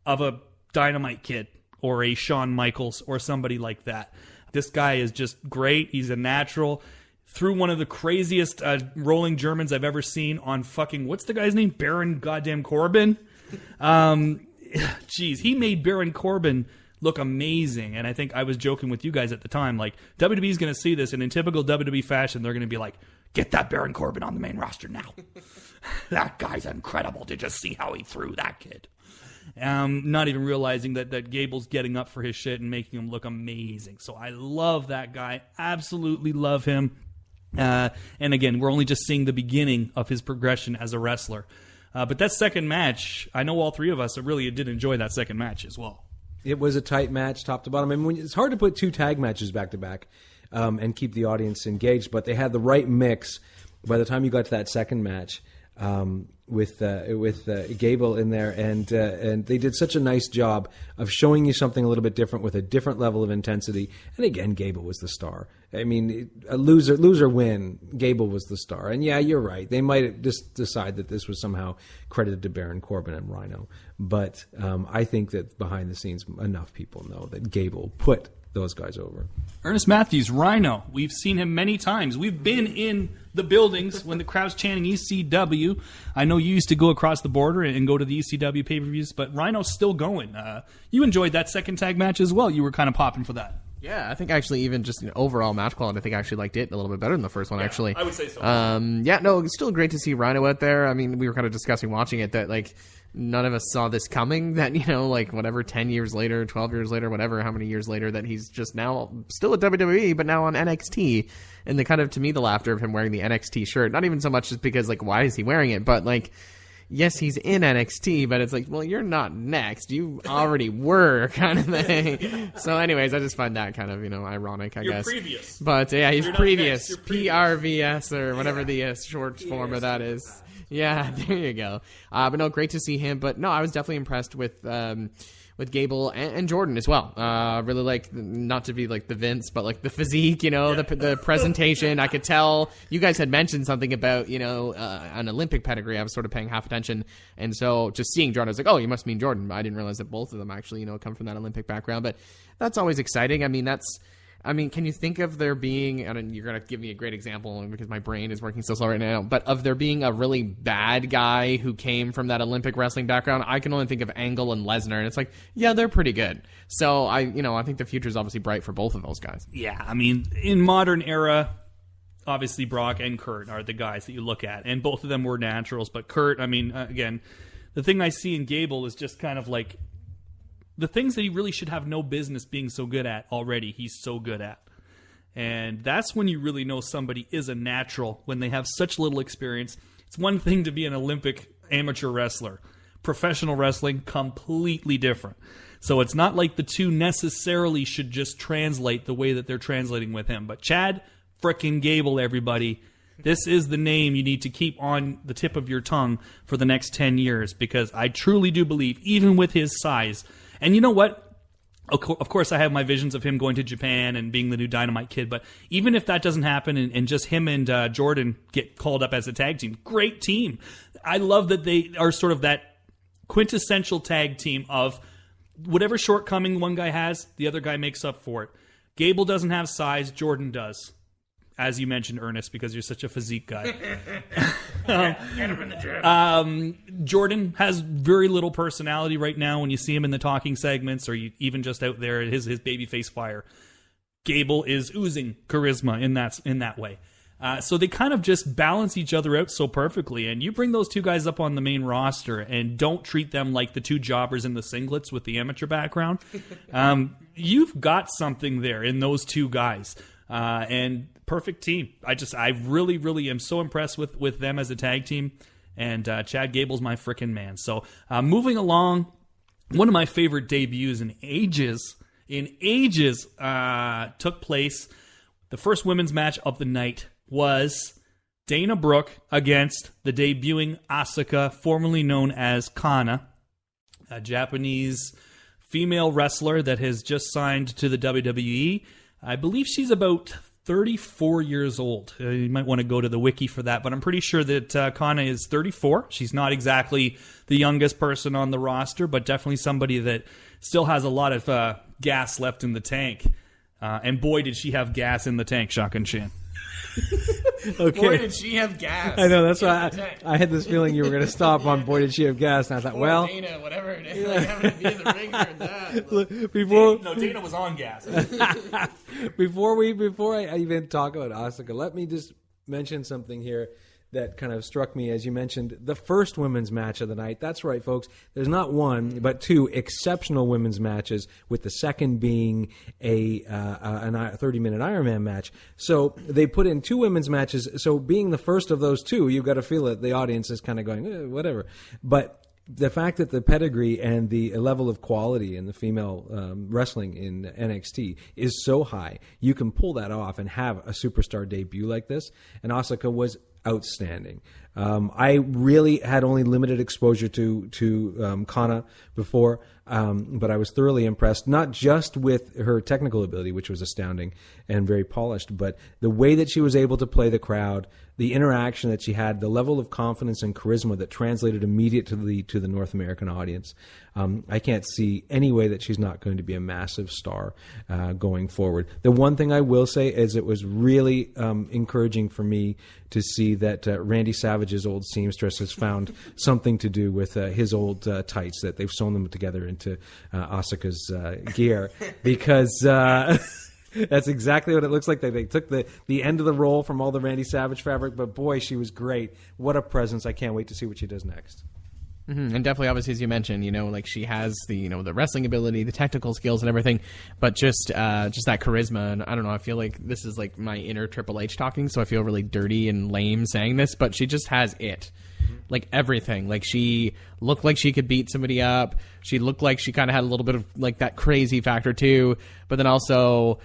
of a Dynamite Kid or a Shawn Michaels or somebody like that. This guy is just great. He's a natural. Threw one of the craziest rolling Germans I've ever seen on fucking, what's the guy's name? Baron goddamn Corbin. Jeez, he made Baron Corbin look amazing. And I think I was joking with you guys at the time, like, WWE's going to see this, and in typical WWE fashion, they're going to be like, get that Baron Corbin on the main roster now. That guy's incredible. Did you see how he threw that kid? Not even realizing that Gable's getting up for his shit and making him look amazing. So I love that guy. Absolutely love him. And again, we're only just seeing the beginning of his progression as a wrestler. But that second match, I know all three of us really did enjoy that second match as well. It was a tight match, top to bottom. I mean, it's hard to put two tag matches back to back and keep the audience engaged, but they had the right mix by the time you got to that second match. With Gable in there, and they did such a nice job of showing you something a little bit different with a different level of intensity. And again, Gable was the star. I mean, a loser win, Gable was the star. And yeah, you're right. They might just decide that this was somehow credited to Baron Corbin and Rhino. But I think that behind the scenes, enough people know that Gable put those guys over. Ernest Matthe's Rhino. We've seen him many times. We've been in the buildings when the crowd's chanting ECW. I know you used to go across the border and go to the ECW pay-per-views, but Rhino's still going. You enjoyed that second tag match as well. You were kind of popping for that. Yeah, I think actually even just overall match quality, I think I actually liked it a little bit better than the first one, actually. I would say so. It's still great to see Rhino out there. I mean, we were kind of discussing watching it that, like, none of us saw this coming, that, 10 years later, 12 years later, whatever, how many years later, that he's just now still at WWE, but now on NXT. And the kind of, to me, the laughter of him wearing the NXT shirt, not even so much just because, why is he wearing it, but, yes, he's in NXT, but it's like, well, you're not next. You already were, kind of thing. So anyways, I just find that kind of, ironic, I guess. Previous. But yeah, he's You're not previous. next, you're previous. PRVS or whatever the short form of that is. Yeah, there you go. But no, great to see him. But no, I was definitely impressed with Gable and Jordan as well. Really like, not to be like the Vince, but like the physique, the presentation. I could tell you guys had mentioned something about, an Olympic pedigree. I was sort of paying half attention. And so just seeing Jordan, I was like, oh, you must mean Jordan. I didn't realize that both of them actually, come from that Olympic background. But that's always exciting. Can you think of there being, and you're going to give me a great example because my brain is working so slow right now, but of there being a really bad guy who came from that Olympic wrestling background, I can only think of Angle and Lesnar, and it's like, yeah, they're pretty good. So I think the future is obviously bright for both of those guys. Yeah, in modern era, obviously Brock and Kurt are the guys that you look at, and both of them were naturals, but Kurt, again, the thing I see in Gable is just kind of like, the things that he really should have no business being so good at already, he's so good at. And that's when you really know somebody is a natural, when they have such little experience. It's one thing to be an Olympic amateur wrestler. Professional wrestling, completely different. So it's not like the two necessarily should just translate the way that they're translating with him. But Chad frickin' Gable, everybody. This is the name you need to keep on the tip of your tongue for the next 10 years, because I truly do believe, even with his size, and you know what? Of course, I have my visions of him going to Japan and being the new Dynamite Kid, but even if that doesn't happen and just him and Jordan get called up as a tag team, great team. I love that they are sort of that quintessential tag team of whatever shortcoming one guy has, the other guy makes up for it. Gable doesn't have size, Jordan does. As you mentioned, Ernest, because you're such a physique guy. Get him in the gym. Jordan has very little personality right now when you see him in the talking segments or even just out there at his babyface fire. Gable is oozing charisma in that way. So they kind of just balance each other out so perfectly. And you bring those two guys up on the main roster and don't treat them like the two jobbers in the singlets with the amateur background. You've got something there in those two guys. And perfect team. I really, really am so impressed with them as a tag team. And Chad Gable's my frickin' man. So moving along, one of my favorite debuts in ages took place. The first women's match of the night was Dana Brooke against the debuting Asuka, formerly known as Kana, a Japanese female wrestler that has just signed to the WWE. I believe she's about 34 years old. You might want to go to the wiki for that, but I'm pretty sure that Kana is 34. She's not exactly the youngest person on the roster, but definitely somebody that still has a lot of gas left in the tank. And boy, did she have gas in the tank, Shotgun Shan. Okay. Boy, did she have gas. I know, that's why I had this feeling you were going to stop on boy, did she have gas, and I thought, Poor well... Dana, whatever it is, like having to be in the ring for that. Look, before Dana was on gas. before I even talk about Asuka, let me just mention something here that kind of struck me as you mentioned the first women's match of the night. That's right, folks. There's not one, but two exceptional women's matches, with the second being a 30-minute Iron Man match. So they put in two women's matches. So being the first of those two, you've got to feel that the audience is kind of going, whatever. But the fact that the pedigree and the level of quality in the female wrestling in NXT is so high, you can pull that off and have a superstar debut like this. And Asuka was outstanding. I really had only limited exposure to Kana before, but I was thoroughly impressed, not just with her technical ability, which was astounding and very polished, but the way that she was able to play the crowd, the interaction that she had, the level of confidence and charisma that translated immediately to the North American audience. I can't see any way that she's not going to be a massive star going forward. The one thing I will say is it was really encouraging for me to see that Randy Savage's old seamstress has found something to do with his old tights, that they've sewn them together into Asuka's gear, because... That's exactly what it looks like. They took the end of the roll from all the Randy Savage fabric, but boy, she was great. What a presence. I can't wait to see what she does next. Mm-hmm. And definitely, obviously, as you mentioned, like she has the the wrestling ability, the technical skills, and everything, but just that charisma. And I don't know, I feel like this is like my inner Triple H talking, so I feel really dirty and lame saying this, but she just has it. like everything. Like she looked like she could beat somebody up. She looked like she kind of had a little bit of like that crazy factor too. But then also,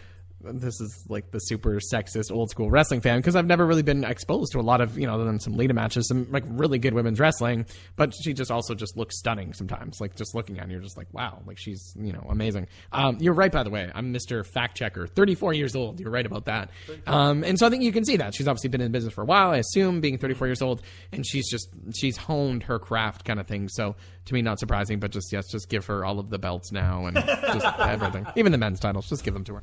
this is like the super sexist old school wrestling fan, because I've never really been exposed to a lot of, other than some Lita matches, some like really good women's wrestling. But she just also just looks stunning sometimes. Like just looking at her, you're just like, wow, like she's, amazing. You're right, by the way. I'm Mr. Fact Checker, 34 years old. You're right about that. And so I think you can see that. She's obviously been in business for a while, I assume, being 34 years old. And she's honed her craft kind of thing. So to me, not surprising, but just give her all of the belts now and just everything. Even the men's titles, just give them to her.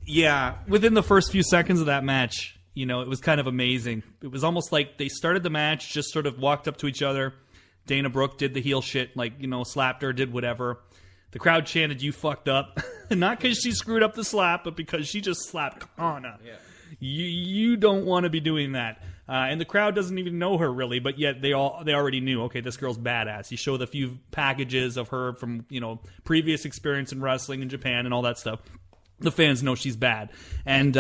Yeah, within the first few seconds of that match, it was kind of amazing. It was almost like they started the match, just sort of walked up to each other. Dana Brooke did the heel shit, like, slapped her, did whatever. The crowd chanted, "You fucked up." Not because she screwed up the slap, but because she just slapped Kana. Yeah. You don't want to be doing that. And the crowd doesn't even know her, really, but yet they already knew, okay, this girl's badass. You show the few packages of her from, previous experience in wrestling in Japan and all that stuff. The fans know she's bad. And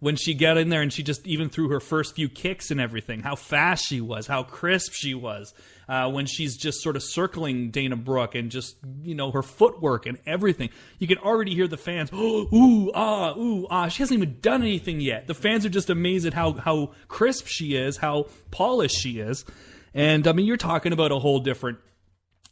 when she got in there and she just even threw her first few kicks and everything, how fast she was, how crisp she was, when she's just sort of circling Dana Brooke and just, her footwork and everything. You can already hear the fans, ooh, ah. She hasn't even done anything yet. The fans are just amazed at how crisp she is, how polished she is. And, you're talking about a whole different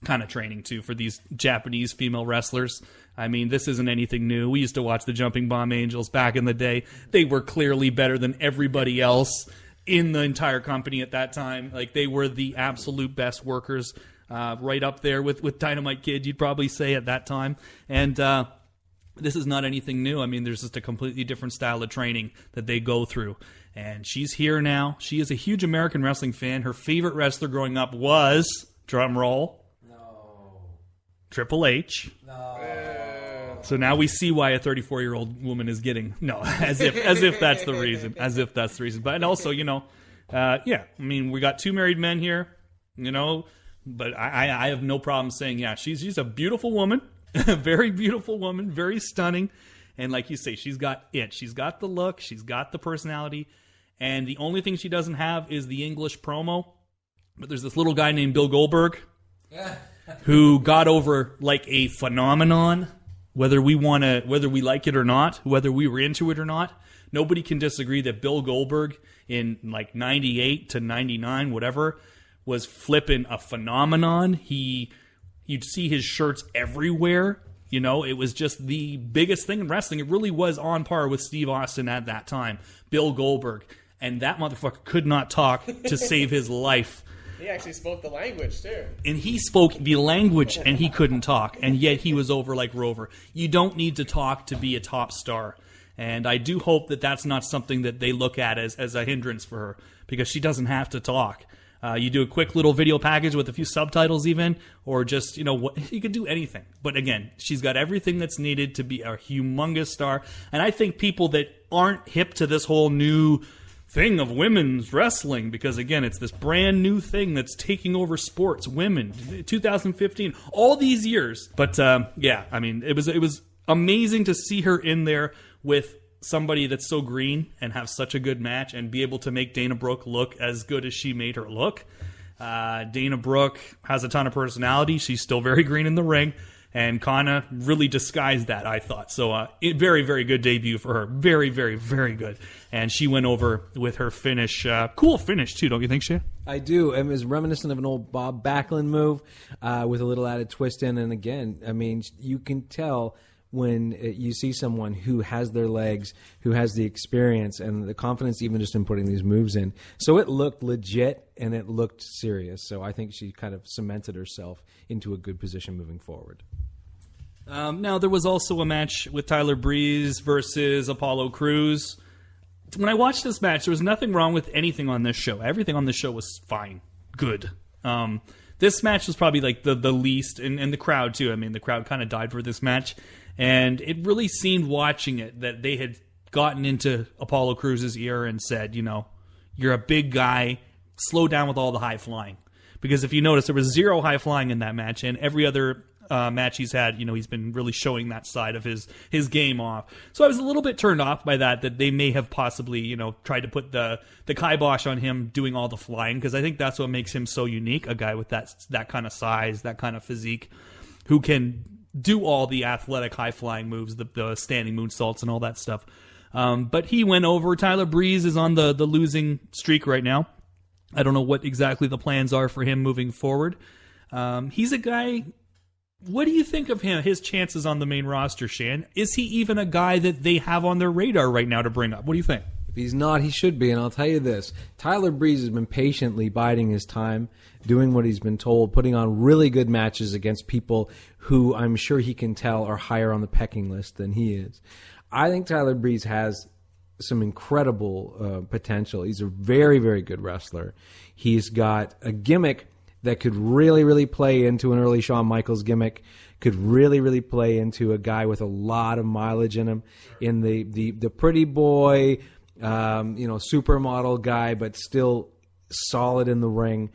kind of training, too, for these Japanese female wrestlers. This isn't anything new. We used to watch the Jumping Bomb Angels back in the day. They were clearly better than everybody else in the entire company at that time. Like, they were the absolute best workers, right up there with Dynamite Kid, you'd probably say, at that time. And this is not anything new. There's just a completely different style of training that they go through. And she's here now. She is a huge American wrestling fan. Her favorite wrestler growing up was, drum roll, Triple H. No. So now we see why a 34-year-old woman is getting as if that's the reason. As if that's the reason. But and also, we got two married men here, but I have no problem saying, she's a beautiful woman, a very beautiful woman, very stunning, and like you say, she's got it. She's got the look, she's got the personality, and the only thing she doesn't have is the English promo. But there's this little guy named Bill Goldberg. Who got over like a phenomenon, whether we like it or not, whether we were into it or not. Nobody can disagree that Bill Goldberg in like 98 to 99, whatever, was flipping a phenomenon. You'd see his shirts everywhere. It was just the biggest thing in wrestling. It really was on par with Steve Austin at that time. Bill Goldberg. And that motherfucker could not talk to save his life. He actually spoke the language, too. And he spoke the language, and he couldn't talk. And yet he was over like Rover. You don't need to talk to be a top star. And I do hope that that's not something that they look at as a hindrance for her, because she doesn't have to talk. You do a quick little video package with a few subtitles even, or just, you could do anything. But again, she's got everything that's needed to be a humongous star. And I think people that aren't hip to this whole new thing of women's wrestling, because again, it's this brand new thing that's taking over sports, women, 2015, all these years. But it was amazing to see her in there with somebody that's so green and have such a good match and be able to make Dana Brooke look as good as she made her look. Dana Brooke has a ton of personality. She's still very green in the ring. And Kana really disguised that, I thought. So very, very good debut for her. Very, very, very good. And she went over with her finish. Cool finish, too, don't you think, Shea? I do. It was reminiscent of an old Bob Backlund move with a little added twist in. And again, you can tell when you see someone who has their legs, who has the experience and the confidence even just in putting these moves in. So it looked legit and it looked serious. So I think she kind of cemented herself into a good position moving forward. Now, there was also a match with Tyler Breeze versus Apollo Crews. When I watched this match, there was nothing wrong with anything on this show. Everything on this show was fine. Good. This match was probably like the least, and the crowd too. The crowd kind of died for this match. And it really seemed watching it that they had gotten into Apollo Crews' ear and said, you're a big guy, slow down with all the high flying. Because if you notice, there was zero high flying in that match, and every other match he's had, he's been really showing that side of his game off. So I was a little bit turned off by that they may have possibly, tried to put the kibosh on him doing all the flying, because I think that's what makes him so unique, a guy with that kind of size, that kind of physique, who can do all the athletic high-flying moves, the standing moonsaults and all that stuff. But he went over. Tyler Breeze is on the losing streak right now. I don't know what exactly the plans are for him moving forward. He's a guy... What do you think of him, his chances on the main roster, Shan? Is he even a guy that they have on their radar right now to bring up? What do you think? If he's not, he should be, and I'll tell you this. Tyler Breeze has been patiently biding his time, doing what he's been told, putting on really good matches against people who I'm sure he can tell are higher on the pecking list than he is. I think Tyler Breeze has some incredible potential. He's a very, very good wrestler. He's got a gimmick that could really, really play into an early Shawn Michaels gimmick, could really, really play into a guy with a lot of mileage in him, in the pretty boy, supermodel guy, but still solid in the ring.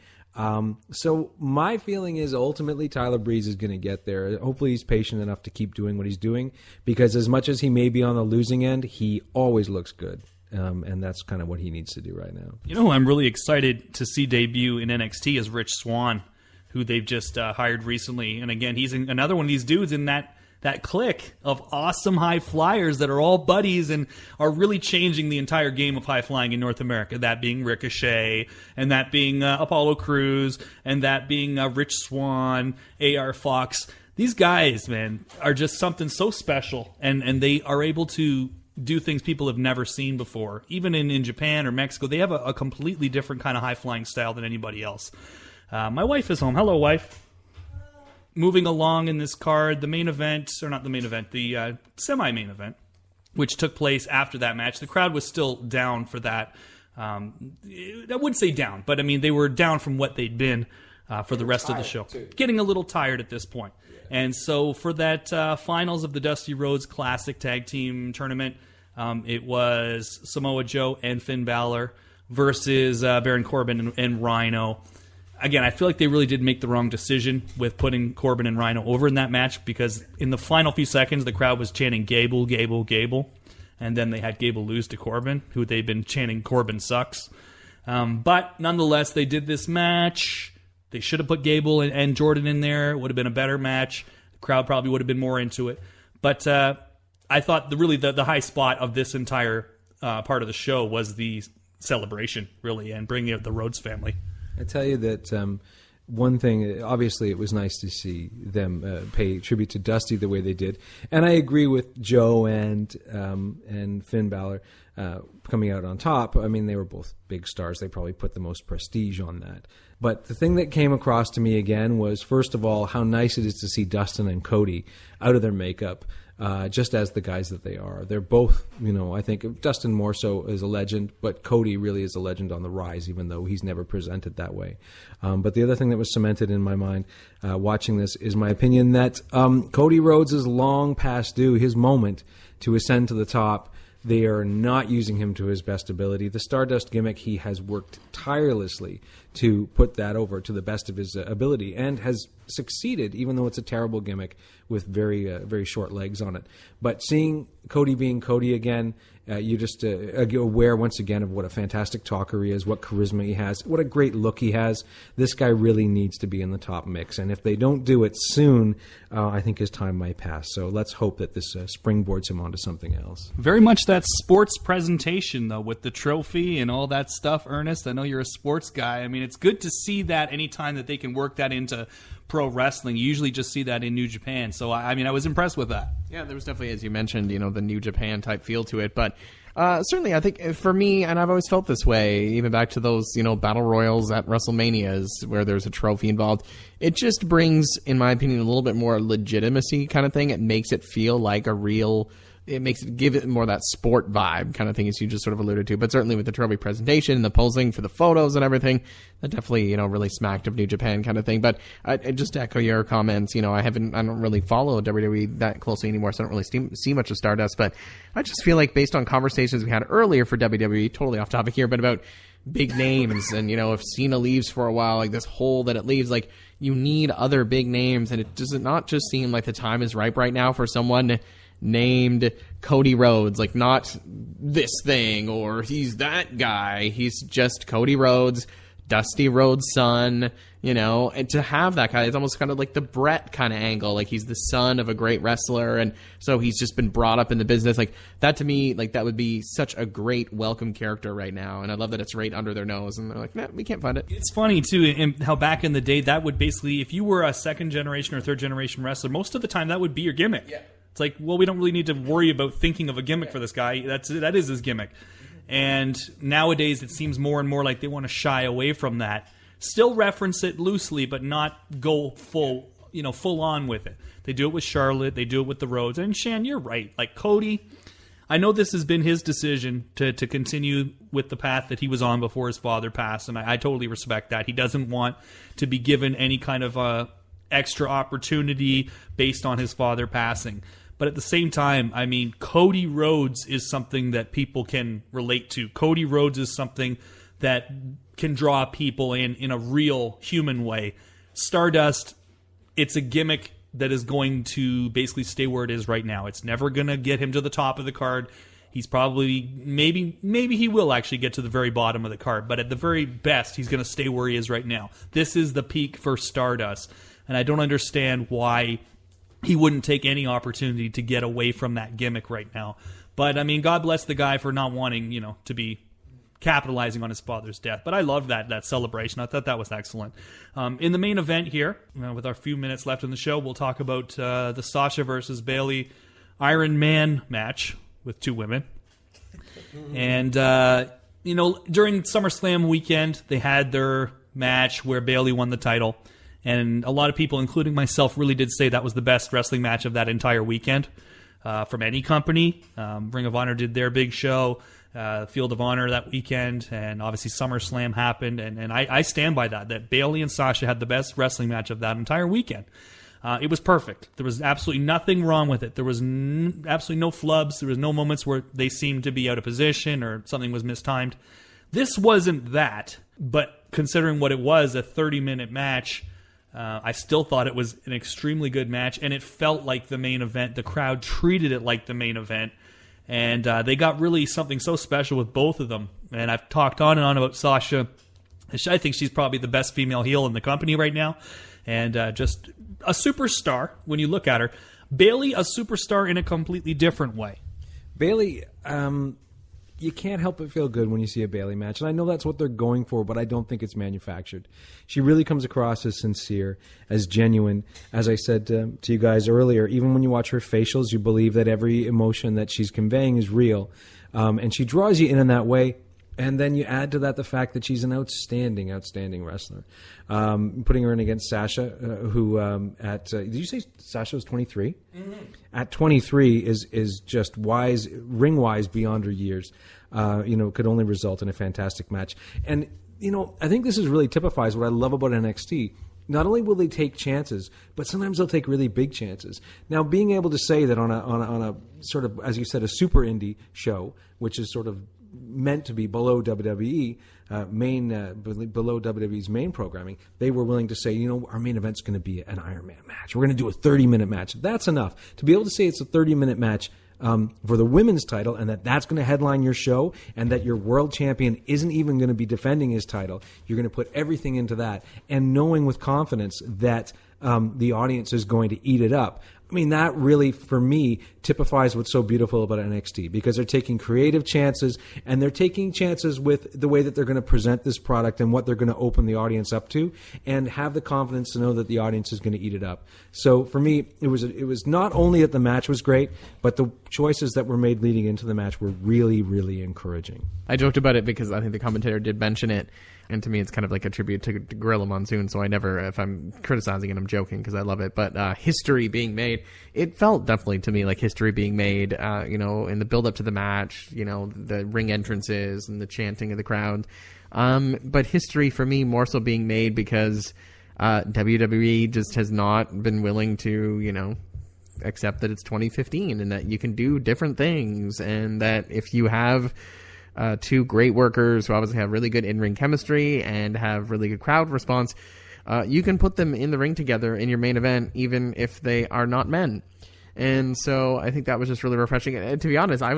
So my feeling is ultimately Tyler Breeze is going to get there. Hopefully he's patient enough to keep doing what he's doing, because as much as he may be on the losing end, he always looks good. And that's kind of what he needs to do right now. Who I'm really excited to see debut in NXT is Rich Swann, who they've just hired recently. And again, he's another one of these dudes in that clique of awesome high flyers that are all buddies and are really changing the entire game of high flying in North America. That being Ricochet, and that being Apollo Crews, and that being Rich Swann, AR Fox. These guys, man, are just something so special, and they are able to do things people have never seen before. Even in Japan or Mexico, they have a completely different kind of high-flying style than anybody else. My wife is home. Hello, wife. Moving along in this card, the main event, or not the main event, the semi-main event, which took place after that match. The crowd was still down for that. I wouldn't say down, but I mean, they were down from what they'd been for the rest of the show. Getting a little tired at this point. And so for that finals of the Dusty Rhodes Classic Tag Team Tournament, it was Samoa Joe and Finn Balor versus Baron Corbin and Rhino. Again, I feel like they really did make the wrong decision with putting Corbin and Rhino over in that match, because in the final few seconds, the crowd was chanting Gable, Gable, Gable. And then they had Gable lose to Corbin, who they'd been chanting Corbin sucks. But nonetheless, they did this match. They should have put Gable and Jordan in there. It would have been a better match. The crowd probably would have been more into it. But I thought the high spot of this entire part of the show was the celebration, really, and bringing out the Rhodes family. I tell you that one thing, obviously it was nice to see them pay tribute to Dusty the way they did. And I agree with Joe and Finn Balor coming out on top. I mean, they were both big stars. They probably put the most prestige on that. But the thing that came across to me again was, first of all, how nice it is to see Dustin and Cody out of their makeup, just as the guys that they are. They're both, I think Dustin more so is a legend, but Cody really is a legend on the rise, even though he's never presented that way. But the other thing that was cemented in my mind watching this is my opinion that Cody Rhodes is long past due, his moment to ascend to the top. They are not using him to his best ability. The Stardust gimmick, he has worked tirelessly to put that over to the best of his ability, and has succeeded, even though it's a terrible gimmick with very very short legs on it. But seeing Cody being Cody again, you just aware once again of what a fantastic talker he is, what charisma he has, what a great look he has. This guy really needs to be in the top mix, and if they don't do it soon, I think his time might pass. So let's hope that this springboards him onto something else. Very much that sports presentation, though, with the trophy and all that stuff, Ernest. I know you're a sports guy. I mean, it's good to see that anytime that they can work that into pro wrestling. You usually just see that in New Japan. So, I was impressed with that. Yeah, there was definitely, as you mentioned, the New Japan type feel to it. But certainly, I think for me, and I've always felt this way, even back to those, battle royals at WrestleManias where there's a trophy involved, it just brings, in my opinion, a little bit more legitimacy kind of thing. It makes it feel like a real... It makes it give it more that sport vibe kind of thing, as you just sort of alluded to. But certainly with the trophy presentation and the posing for the photos and everything, that definitely, really smacked of New Japan kind of thing. But I just echo your comments. I don't really follow WWE that closely anymore, so I don't really see much of Stardust. But I just feel like based on conversations we had earlier for WWE, totally off topic here, but about big names. And, if Cena leaves for a while, like this hole that it leaves, like you need other big names. And it does not just seem like the time is ripe right now for someone named Cody Rhodes, like not this thing or he's that guy. He's just Cody Rhodes, Dusty Rhodes' son, and to have that guy, it's almost kind of like the Brett kind of angle. Like he's the son of a great wrestler, and so he's just been brought up in the business. Like that to me, like that would be such a great welcome character right now. And I love that it's right under their nose, and they're like, nah, we can't find it. It's funny too, in how back in the day that would basically, if you were a second generation or third generation wrestler, most of the time that would be your gimmick. Yeah. It's like, well, we don't really need to worry about thinking of a gimmick for this guy. That is his gimmick. And nowadays it seems more and more like they want to shy away from that. Still reference it loosely, but not go full on with it. They do it with Charlotte. They do it with the Rhodes. And Shan, you're right. Like Cody, I know this has been his decision to continue with the path that he was on before his father passed, and I totally respect that. He doesn't want to be given any kind of extra opportunity based on his father passing. But at the same time, I mean, Cody Rhodes is something that people can relate to. Cody Rhodes is something that can draw people in a real human way. Stardust, it's a gimmick that is going to basically stay where it is right now. It's never going to get him to the top of the card. He's probably, maybe he will actually get to the very bottom of the card, but at the very best, he's going to stay where he is right now. This is the peak for Stardust, and I don't understand why he wouldn't take any opportunity to get away from that gimmick right now. But, I mean, God bless the guy for not wanting, to be capitalizing on his father's death. But I loved that celebration. I thought that was excellent. In the main event here, with our few minutes left in the show, we'll talk about the Sasha versus Bayley Iron Man match with two women. And, during SummerSlam weekend, they had their match where Bayley won the title. And a lot of people, including myself, really did say that was the best wrestling match of that entire weekend from any company. Ring of Honor did their big show, Field of Honor that weekend, and obviously SummerSlam happened. And I stand by that Bayley and Sasha had the best wrestling match of that entire weekend. It was perfect. There was absolutely nothing wrong with it. There was absolutely no flubs. There was no moments where they seemed to be out of position or something was mistimed. This wasn't that, but considering what it was, a 30-minute match, I still thought it was an extremely good match, and it felt like the main event. The crowd treated it like the main event, and they got really something so special with both of them. And I've talked on and on about Sasha. I think she's probably the best female heel in the company right now, and just a superstar when you look at her. Bayley, a superstar in a completely different way. Bayley, you can't help but feel good when you see a Bayley match. And I know that's what they're going for, but I don't think it's manufactured. She really comes across as sincere, as genuine. As I said to you guys earlier, even when you watch her facials, you believe that every emotion that she's conveying is real. And she draws you in that way. And then you add to that the fact that she's an outstanding wrestler. Putting her in against Sasha, who did you say Sasha was 23? Mm-hmm. At 23 is just ring-wise beyond her years. Could only result in a fantastic match. And, I think this really typifies what I love about NXT. Not only will they take chances, but sometimes they'll take really big chances. Now, being able to say that on a sort of, as you said, a super indie show, which is sort of meant to be below WWE, below WWE's main programming, they were willing to say, our main event's going to be an Iron Man match. We're going to do a 30-minute match. That's enough. To be able to say it's a 30-minute match for the women's title, and that's going to headline your show, and that your world champion isn't even going to be defending his title. You're going to put everything into that, and knowing with confidence that the audience is going to eat it up. I mean, that really, for me, typifies what's so beautiful about NXT, because they're taking creative chances, and they're taking chances with the way that they're going to present this product and what they're going to open the audience up to, and have the confidence to know that the audience is going to eat it up. So for me, it was not only that the match was great, but the choices that were made leading into the match were really, really encouraging. I joked about it because I think the commentator did mention it. And to me, it's kind of like a tribute to Gorilla Monsoon. So I never, if I'm criticizing it, I'm joking because I love it. But history being made, it felt definitely to me like history being made, in the build up to the match, the ring entrances and the chanting of the crowd. But history for me more so being made because WWE just has not been willing to, accept that it's 2015 and that you can do different things. And that if you have two great workers who obviously have really good in-ring chemistry and have really good crowd response, you can put them in the ring together in your main event, even if they are not men. And so I think that was just really refreshing. And to be honest, I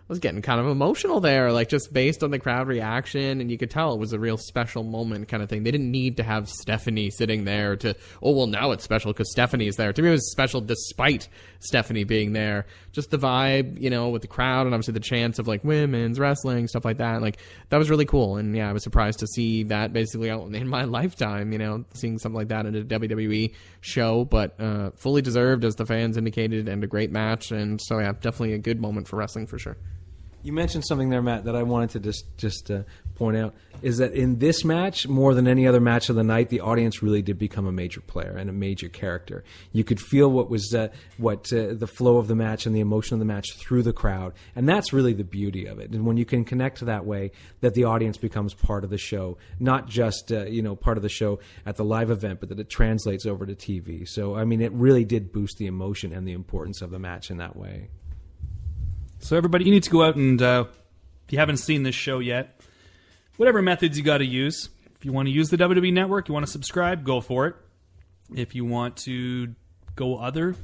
was getting kind of emotional there, like just based on the crowd reaction, and you could tell it was a real special moment kind of thing. They didn't need to have Stephanie sitting there to, oh, well, now it's special because Stephanie is there. To me, it was special despite Stephanie being there. Just the vibe, with the crowd and obviously the chants of like women's wrestling, stuff like that. Like, that was really cool. And yeah, I was surprised to see that basically out in my lifetime, seeing something like that in a WWE show, but fully deserved, as the fans indicated, and a great match. And so yeah, definitely a good moment for wrestling for sure. You mentioned something there, Matt, that I wanted to just point out, is that in this match, more than any other match of the night, the audience really did become a major player and a major character. You could feel what was the flow of the match and the emotion of the match through the crowd, and that's really the beauty of it. And when you can connect that way, that the audience becomes part of the show, not just part of the show at the live event, but that it translates over to TV. So, I mean, it really did boost the emotion and the importance of the match in that way. So everybody, you need to go out and, if you haven't seen this show yet, whatever methods you got to use. If you want to use the WWE Network, you want to subscribe, go for it. If you want to go other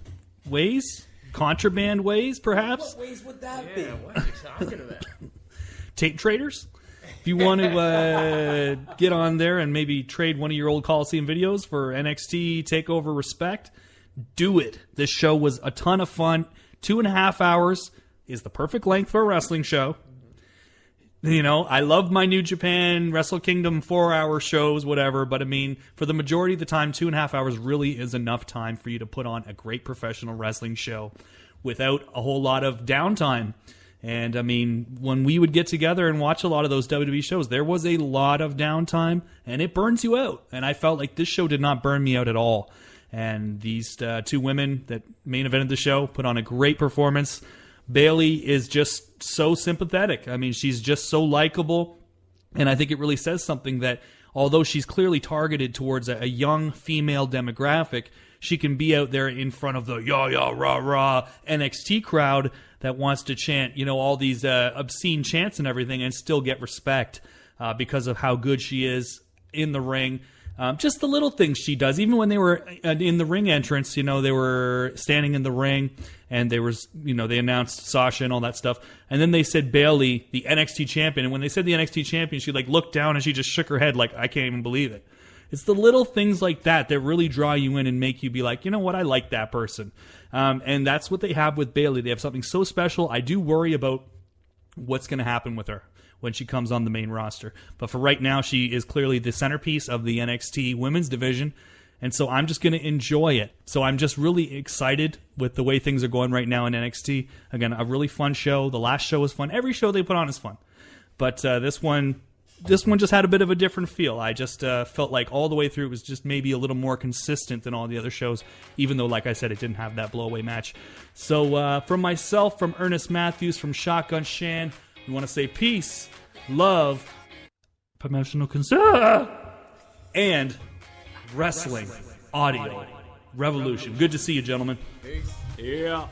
ways, contraband ways, perhaps. What ways would that be? What are you talking about? Tape traders. If you want to get on there and maybe trade one of your old Coliseum videos for NXT TakeOver Respect, do it. This show was a ton of fun. 2.5 hours. Is the perfect length for a wrestling show. I love my New Japan, Wrestle Kingdom 4-hour shows, whatever, but I mean, for the majority of the time, 2.5 hours really is enough time for you to put on a great professional wrestling show without a whole lot of downtime. And I mean, when we would get together and watch a lot of those WWE shows, there was a lot of downtime, and it burns you out. And I felt like this show did not burn me out at all. And these two women that main evented the show put on a great performance. Bayley is just so sympathetic. I mean, she's just so likable. And I think it really says something that although she's clearly targeted towards a young female demographic, she can be out there in front of the rah-rah NXT crowd that wants to chant, all these obscene chants and everything and still get respect because of how good she is in the ring. Just the little things she does. Even when they were in the ring entrance, they were standing in the ring and they announced Sasha and all that stuff. And then they said Bayley, the NXT champion. And when they said the NXT champion, she looked down and she just shook her head like, I can't even believe it. It's the little things like that that really draw you in and make you be like, you know what, I like that person. And that's what they have with Bayley. They have something so special. I do worry about what's going to happen with her when she comes on the main roster. But for right now, she is clearly the centerpiece of the NXT women's division. And so I'm just going to enjoy it. So I'm just really excited with the way things are going right now in NXT. Again, a really fun show. The last show was fun. Every show they put on is fun. But this one just had a bit of a different feel. I just felt like all the way through it was just maybe a little more consistent than all the other shows, even though, like I said, it didn't have that blowaway match. So from myself, from Ernest Matthe, from Shotgun Shan, we want to say peace, love, promotional concern, and wrestling audio revolution. Good to see you, gentlemen. Peace. Yeah.